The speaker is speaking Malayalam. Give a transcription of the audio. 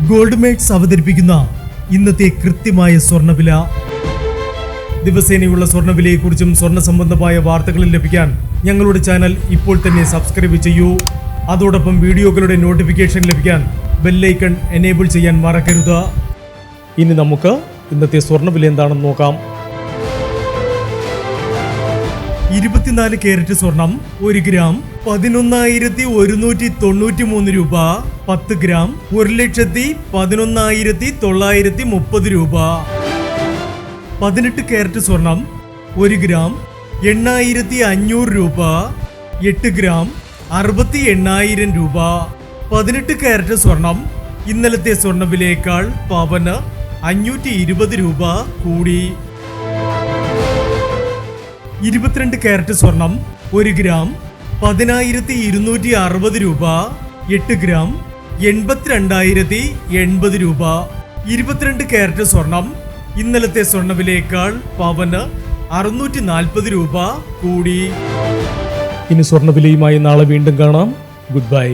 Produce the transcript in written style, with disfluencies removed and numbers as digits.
ഗോൾഡ് മേക്സ് അവതരിപ്പിക്കുന്ന ഇന്നത്തെ കൃത്യമായ സ്വർണ്ണവില. ദിവസേനയുള്ള സ്വർണ്ണവിലയെക്കുറിച്ചും സ്വർണ്ണ സംബന്ധമായ വാർത്തകളും ലഭിക്കാൻ ഞങ്ങളുടെ ചാനൽ ഇപ്പോൾ തന്നെ സബ്സ്ക്രൈബ് ചെയ്യൂ. അതോടൊപ്പം വീഡിയോകളുടെ നോട്ടിഫിക്കേഷൻ ലഭിക്കാൻ ബെല്ലൈക്കൺ എനേബിൾ ചെയ്യാൻ മറക്കരുത്. ഇനി നമുക്ക് ഇന്നത്തെ സ്വർണ്ണവില എന്താണെന്ന് നോക്കാം. 24 കാരറ്റ് സ്വർണം 1 ഗ്രാം 11,193 രൂപ. 10 ഗ്രാം 1,11,930 രൂപ. 18 കാരറ്റ് സ്വർണം 1 ഗ്രാം 8,500 രൂപ. 8 ഗ്രാം 68,000 രൂപ. 18 കാരറ്റ് സ്വർണം ഇന്നലത്തെ സ്വർണ്ണവിലയേക്കാൾ പവന് 520 രൂപ കൂടി. 22 കാരറ്റ് സ്വർണം 1 ഗ്രാം 10,260 രൂപ. 8 ഗ്രാം 82,080 രൂപ. 22 കാരറ്റ് സ്വർണം ഇന്നലത്തെ സ്വർണ്ണവിലയേക്കാൾ പവന് 640 രൂപ കൂടി. ഇനി സ്വർണ്ണവിലയുമായി നാളെ വീണ്ടും കാണാം. Good bye.